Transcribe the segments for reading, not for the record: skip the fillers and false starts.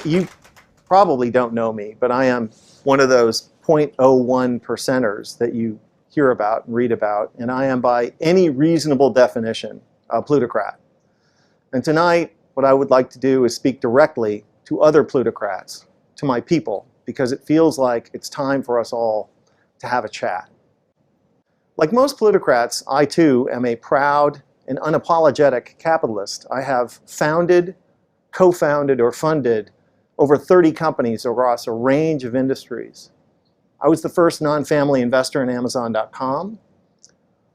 You probably don't know me, but I am one of those 0.01 percenters that you hear about and read about, and I am by any reasonable definition a plutocrat. And tonight, what I would like to do is speak directly to other plutocrats, to my people, because it feels like it's time for us all to have a chat. Like most plutocrats, I too am a proud and unapologetic capitalist. I have founded, co-founded, or funded over 30 companies across a range of industries. I was the first non-family investor in Amazon.com.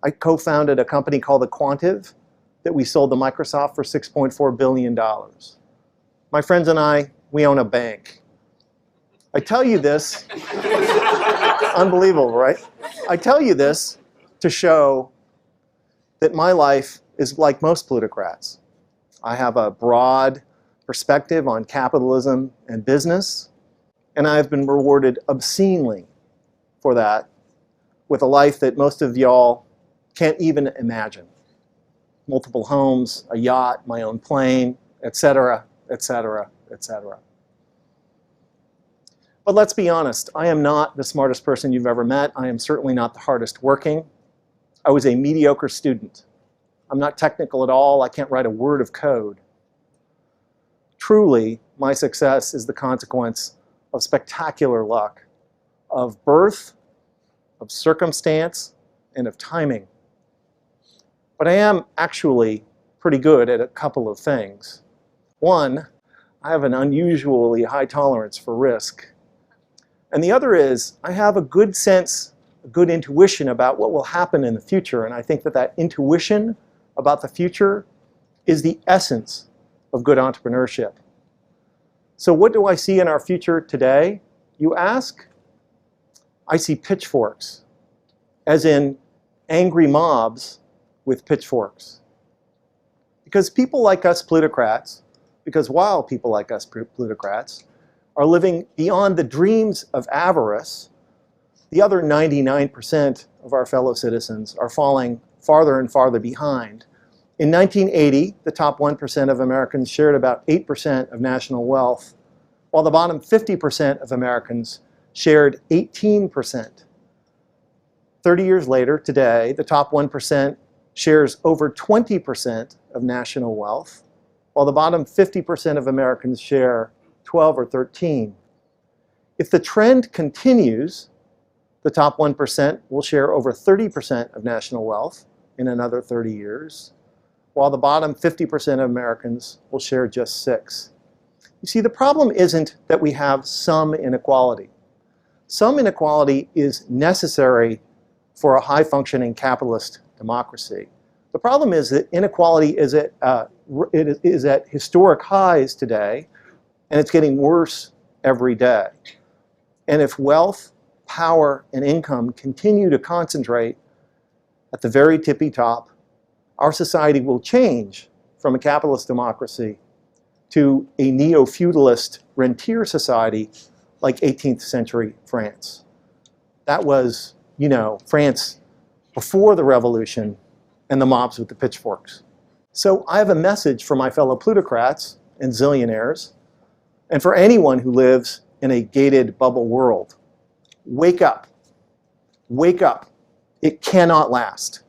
I co-founded a company called The Quantive that we sold to Microsoft for $6.4 billion. My friends and I, we own a bank. I tell you this, unbelievable, right? I tell you this to show that my life is like most plutocrats. I have a broad perspective on capitalism and business, and I've been rewarded obscenely for that with a life that most of y'all can't even imagine. Multiple homes, a yacht, my own plane, etc., etc., etc. But let's be honest, I am not the smartest person you've ever met. I am certainly not the hardest working. I was a mediocre student. I'm not technical at all. I can't write a word of code. Truly, my success is the consequence of spectacular luck, of birth, of circumstance, and of timing. But I am actually pretty good at a couple of things. One, I have an unusually high tolerance for risk. And the other is, I have a good sense, a good intuition about what will happen in the future. And I think that that intuition about the future is the essence of good entrepreneurship. So what do I see in our future today, you ask? I see pitchforks, as in angry mobs with pitchforks. Because people like us plutocrats, because while people like us plutocrats are living beyond the dreams of avarice, the other 99% of our fellow citizens are falling farther and farther behind. In 1980, the top 1% of Americans shared about 8% of national wealth, while the bottom 50% of Americans shared 18%. 30 years later, today, the top 1% shares over 20% of national wealth, while the bottom 50% of Americans share 12 or 13. If the trend continues, the top 1% will share over 30% of national wealth in another 30 years, while the bottom 50% of Americans will share just 6%. You see, the problem isn't that we have some inequality. Some inequality is necessary for a high-functioning capitalist democracy. The problem is that inequality is at historic highs today, and it's getting worse every day. And if wealth, power, and income continue to concentrate at the very tippy top, our society will change from a capitalist democracy to a neo-feudalist rentier society like 18th century France. That was, you know, France before the revolution and the mobs with the pitchforks. So I have a message for my fellow plutocrats and zillionaires, and for anyone who lives in a gated bubble world. Wake up. Wake up. It cannot last.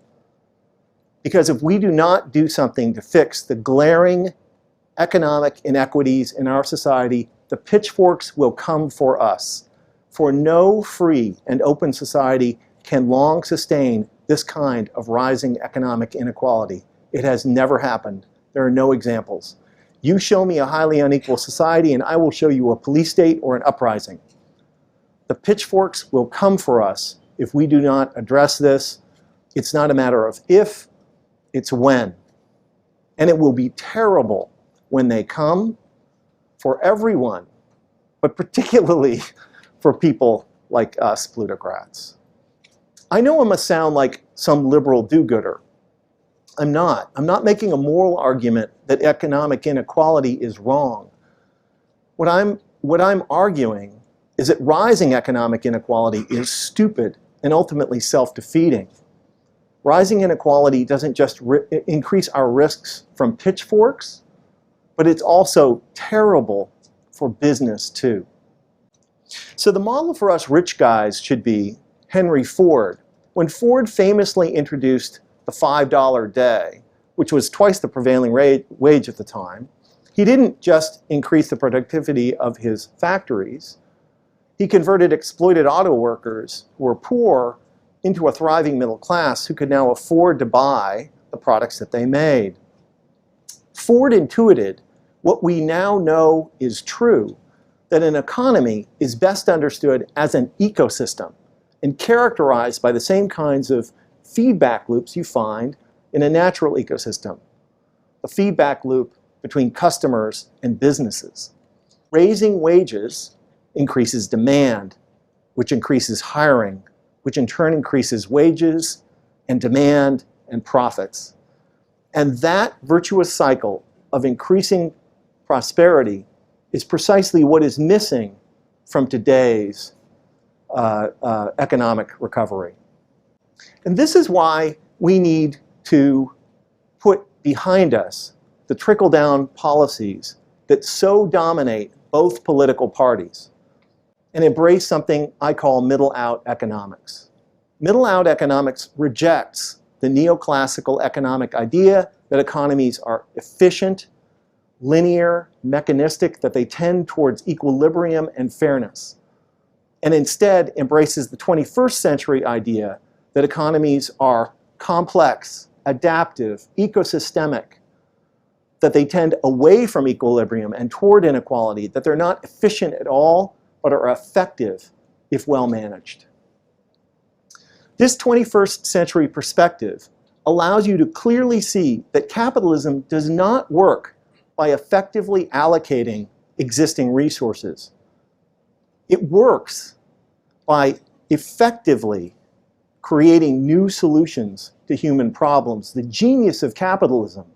Because if we do not do something to fix the glaring economic inequities in our society, the pitchforks will come for us. For no free and open society can long sustain this kind of rising economic inequality. It has never happened. There are no examples. You show me a highly unequal society and I will show you a police state or an uprising. The pitchforks will come for us if we do not address this. It's not a matter of if, it's when. And it will be terrible when they come for everyone, but particularly for people like us plutocrats. I know I must sound like some liberal do-gooder. I'm not. I'm not making a moral argument that economic inequality is wrong. What I'm arguing is that rising economic inequality is stupid and ultimately self-defeating. Rising inequality doesn't just increase our risks from pitchforks, but it's also terrible for business too. So the model for us rich guys should be Henry Ford. When Ford famously introduced the $5 day, which was twice the prevailing wage at the time, he didn't just increase the productivity of his factories. He converted exploited auto workers who were poor into a thriving middle class who could now afford to buy the products that they made. Ford intuited what we now know is true, that an economy is best understood as an ecosystem and characterized by the same kinds of feedback loops you find in a natural ecosystem. The feedback loop between customers and businesses. Raising wages increases demand, which increases hiring, which in turn increases wages and demand and profits. And that virtuous cycle of increasing prosperity is precisely what is missing from today's economic recovery. And this is why we need to put behind us the trickle-down policies that so dominate both political parties and embrace something I call middle-out economics. Middle-out economics rejects the neoclassical economic idea that economies are efficient, linear, mechanistic, that they tend towards equilibrium and fairness, and instead embraces the 21st century idea that economies are complex, adaptive, ecosystemic, that they tend away from equilibrium and toward inequality, that they're not efficient at all, but are effective if well managed. This 21st century perspective allows you to clearly see that capitalism does not work by effectively allocating existing resources. It works by effectively creating new solutions to human problems. The genius of capitalism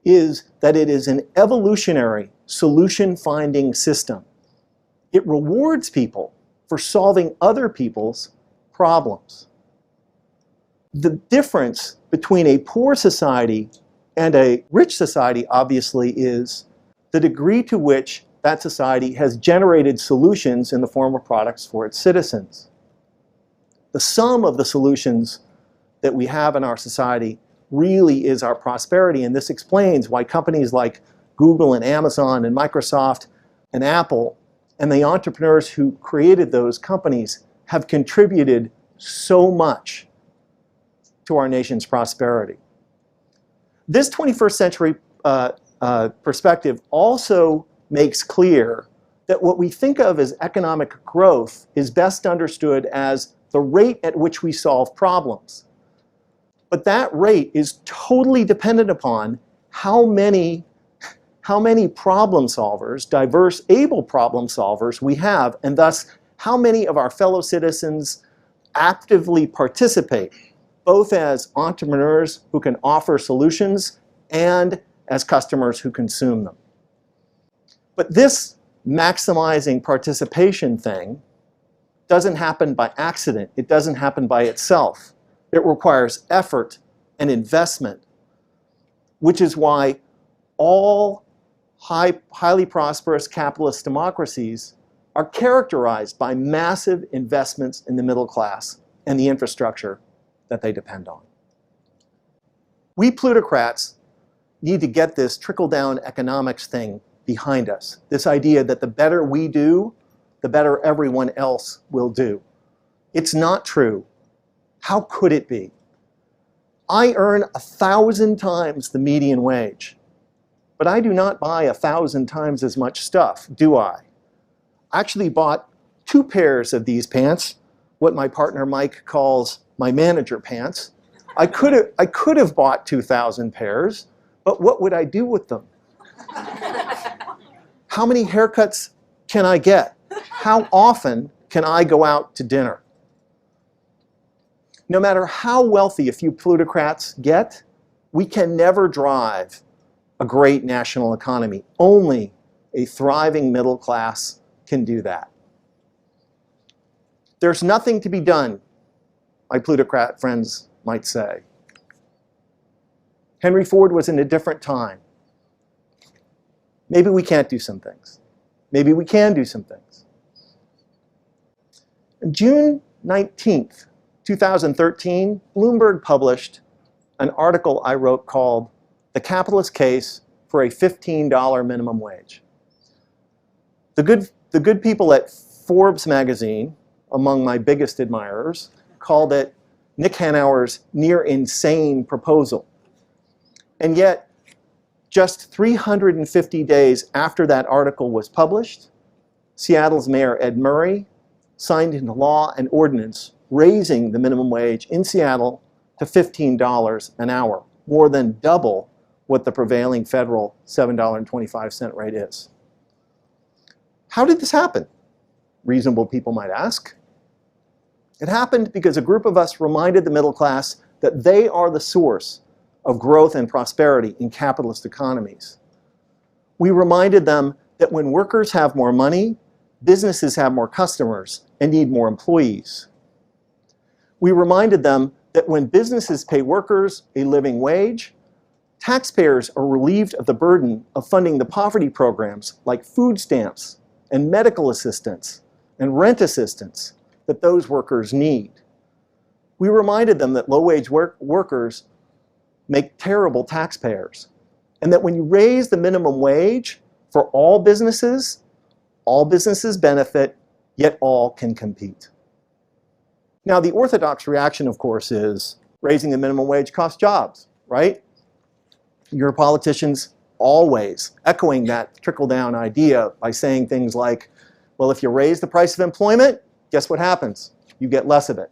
is that it is an evolutionary solution-finding system. It rewards people for solving other people's problems. The difference between a poor society and a rich society, obviously, is the degree to which that society has generated solutions in the form of products for its citizens. The sum of the solutions that we have in our society really is our prosperity, and this explains why companies like Google and Amazon and Microsoft and Apple and the entrepreneurs who created those companies have contributed so much to our nation's prosperity. This 21st century perspective also makes clear that what we think of as economic growth is best understood as the rate at which we solve problems. But that rate is totally dependent upon how many problem solvers, diverse, able problem solvers we have, and thus how many of our fellow citizens actively participate, both as entrepreneurs who can offer solutions and as customers who consume them. But this maximizing participation thing doesn't happen by accident. It doesn't happen by itself. It requires effort and investment, which is why all highly prosperous capitalist democracies are characterized by massive investments in the middle class and the infrastructure that they depend on. We plutocrats need to get this trickle-down economics thing behind us. This idea that the better we do, the better everyone else will do. It's not true. How could it be? I earn 1,000 times the median wage, but I do not buy 1,000 times as much stuff, do I? I actually bought 2 pairs of these pants, what my partner Mike calls my manager pants. I could have bought 2,000 pairs, but what would I do with them? How many haircuts can I get? How often can I go out to dinner? No matter how wealthy a few plutocrats get, we can never drive a great national economy. Only a thriving middle class can do that. There's nothing to be done, my plutocrat friends might say. Henry Ford was in a different time. Maybe we can't do some things. maybe we can do some things. On June 19th, 2013, Bloomberg published an article I wrote called "The Capitalist Case for a $15 Minimum Wage." The good people at Forbes magazine, among my biggest admirers, called it Nick Hanauer's near insane proposal. And yet, just 350 days after that article was published, Seattle's Mayor Ed Murray signed into law an ordinance raising the minimum wage in Seattle to $15 an hour, more than double what the prevailing federal $7.25 rate is. How did this happen? Reasonable people might ask. It happened because a group of us reminded the middle class that they are the source of growth and prosperity in capitalist economies. We reminded them that when workers have more money, businesses have more customers and need more employees. We reminded them that when businesses pay workers a living wage, taxpayers are relieved of the burden of funding the poverty programs like food stamps and medical assistance and rent assistance that those workers need. We reminded them that low-wage workers make terrible taxpayers, and that when you raise the minimum wage for all businesses benefit, yet all can compete. Now, the orthodox reaction, of course, is raising the minimum wage costs jobs, right? Your politicians always echoing that trickle-down idea by saying things like, well, if you raise the price of employment, guess what happens? You get less of it.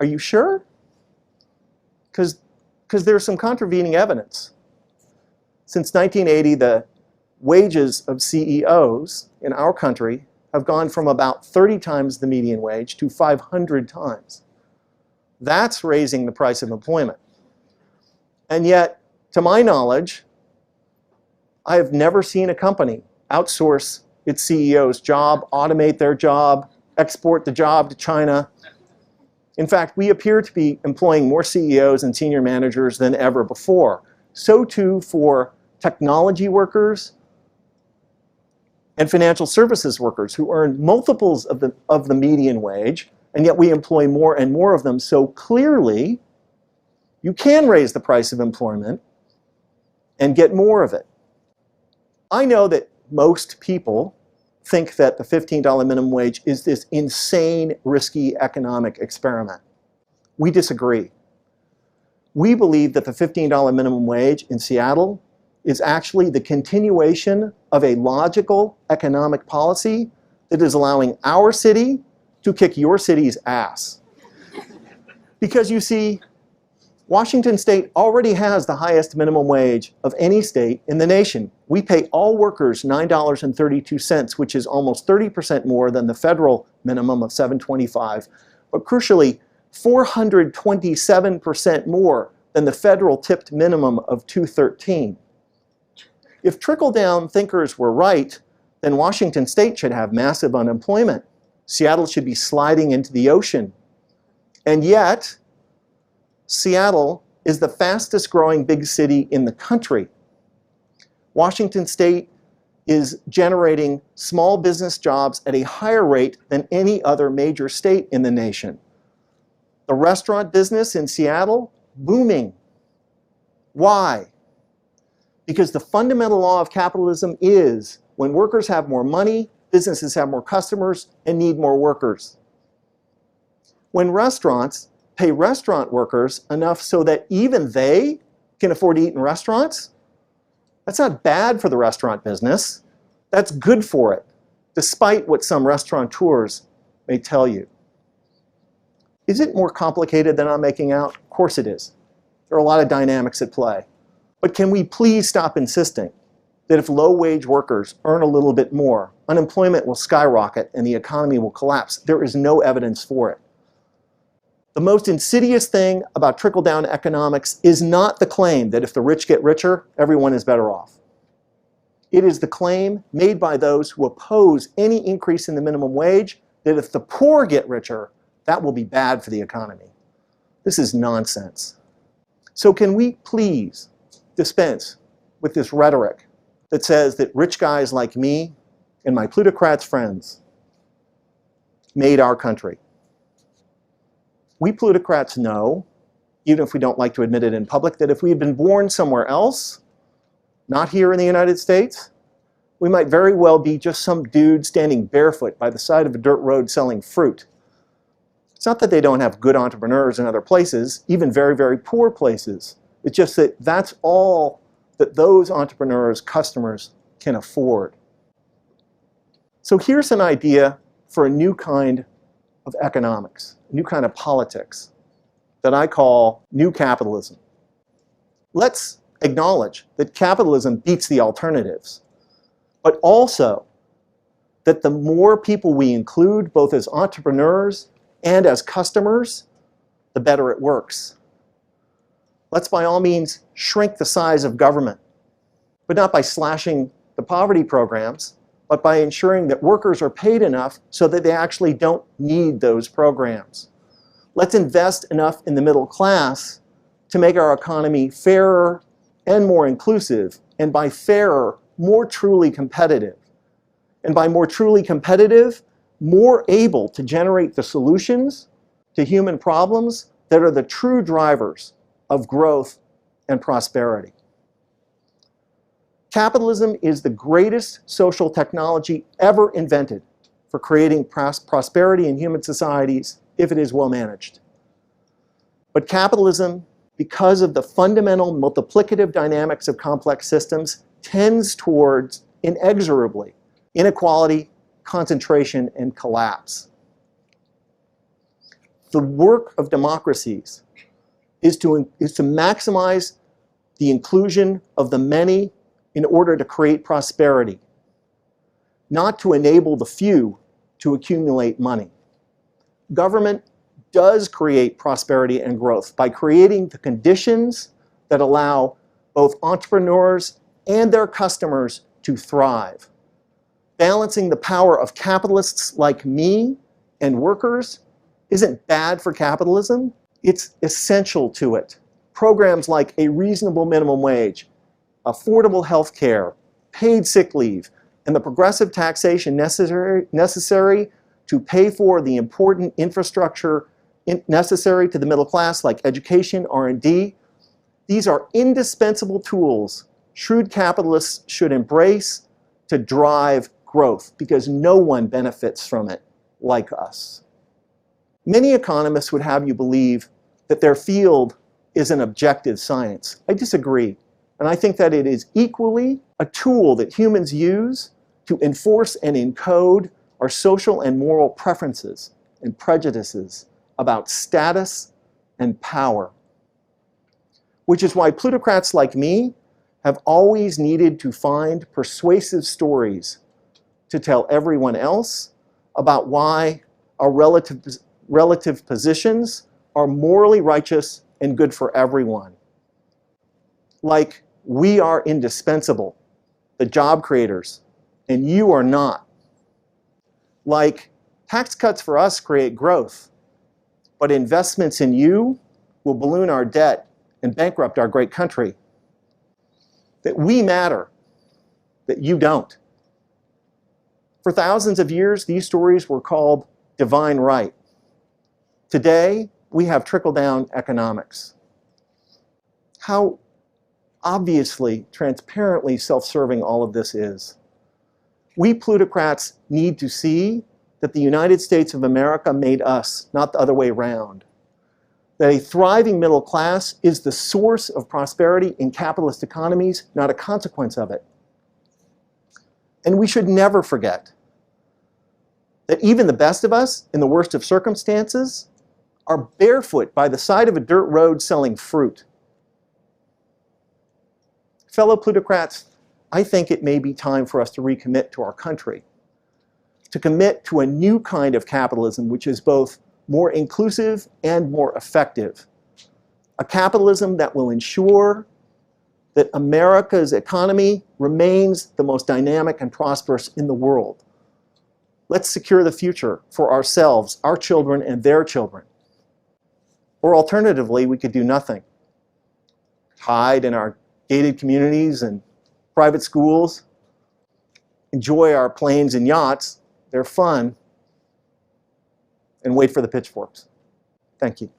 Are you sure? Because there's some contravening evidence. Since 1980, the wages of CEOs in our country have gone from about 30 times the median wage to 500 times. That's raising the price of employment. And yet, to my knowledge, I have never seen a company outsource its CEO's job, automate their job, export the job to China. In fact, we appear to be employing more CEOs and senior managers than ever before. So too for technology workers and financial services workers who earn multiples of the median wage, and yet we employ more and more of them. So clearly, you can raise the price of employment and get more of it. I know that most people think that the $15 minimum wage is this insane, risky economic experiment. We disagree. We believe that the $15 minimum wage in Seattle is actually the continuation of a logical economic policy that is allowing our city to kick your city's ass. Because you see, Washington State already has the highest minimum wage of any state in the nation. We pay all workers $9.32, which is almost 30% more than the federal minimum of $7.25, but crucially, 427% more than the federal tipped minimum of $2.13. If trickle-down thinkers were right, then Washington State should have massive unemployment. Seattle should be sliding into the ocean. And yet, Seattle is the fastest growing big city in the country. Washington State is generating small business jobs at a higher rate than any other major state in the nation. The restaurant business in Seattle, booming. Why? Because the fundamental law of capitalism is when workers have more money, businesses have more customers and need more workers. When restaurants pay restaurant workers enough so that even they can afford to eat in restaurants, that's not bad for the restaurant business. That's good for it, despite what some restaurateurs may tell you. Is it more complicated than I'm making out? Of course it is. There are a lot of dynamics at play. But can we please stop insisting that if low-wage workers earn a little bit more, unemployment will skyrocket and the economy will collapse? There is no evidence for it. The most insidious thing about trickle-down economics is not the claim that if the rich get richer, everyone is better off. It is the claim made by those who oppose any increase in the minimum wage that if the poor get richer, that will be bad for the economy. This is nonsense. So can we please dispense with this rhetoric that says that rich guys like me and my plutocrats friends made our country. We plutocrats know, even if we don't like to admit it in public, that if we had been born somewhere else, not here in the United States, we might very well be just some dude standing barefoot by the side of a dirt road selling fruit. It's not that they don't have good entrepreneurs in other places, even very, very poor places. It's just that that's all that those entrepreneurs, customers, can afford. So here's an idea for a new kind of economics, a new kind of politics that I call new capitalism. Let's acknowledge that capitalism beats the alternatives, but also that the more people we include, both as entrepreneurs and as customers, the better it works. Let's by all means shrink the size of government, but not by slashing the poverty programs, but by ensuring that workers are paid enough so that they actually don't need those programs. Let's invest enough in the middle class to make our economy fairer and more inclusive, and by fairer, more truly competitive. And by more truly competitive, more able to generate the solutions to human problems that are the true drivers of growth and prosperity. Capitalism is the greatest social technology ever invented for creating prosperity in human societies if it is well managed. But capitalism, because of the fundamental multiplicative dynamics of complex systems, tends towards, inexorably, inequality, concentration, and collapse. The work of democracies is to maximize the inclusion of the many in order to create prosperity, not to enable the few to accumulate money. Government does create prosperity and growth by creating the conditions that allow both entrepreneurs and their customers to thrive. Balancing the power of capitalists like me and workers isn't bad for capitalism, it's essential to it. Programs like a reasonable minimum wage, affordable health care, paid sick leave, and the progressive taxation necessary to pay for the important infrastructure necessary to the middle class, like education, R&D. These are indispensable tools shrewd capitalists should embrace to drive growth, because no one benefits from it like us. Many economists would have you believe that their field is an objective science. I disagree. And I think that it is equally a tool that humans use to enforce and encode our social and moral preferences and prejudices about status and power. Which is why plutocrats like me have always needed to find persuasive stories to tell everyone else about why our relative positions are morally righteous and good for everyone. Like, we are indispensable, the job creators, and you are not. Like, tax cuts for us create growth, but investments in you will balloon our debt and bankrupt our great country. That we matter, that you don't. For thousands of years, these stories were called divine right. Today, we have trickle-down economics. How obviously, transparently self-serving all of this is. We plutocrats need to see that the United States of America made us, not the other way around. That a thriving middle class is the source of prosperity in capitalist economies, not a consequence of it. And we should never forget that even the best of us, in the worst of circumstances, are barefoot by the side of a dirt road selling fruit. Fellow plutocrats, I think it may be time for us to recommit to our country, to commit to a new kind of capitalism which is both more inclusive and more effective. A capitalism that will ensure that America's economy remains the most dynamic and prosperous in the world. Let's secure the future for ourselves, our children, and their children. Or alternatively, we could do nothing. Hide in our gated communities and private schools, enjoy our planes and yachts. They're fun. And wait for the pitchforks. Thank you.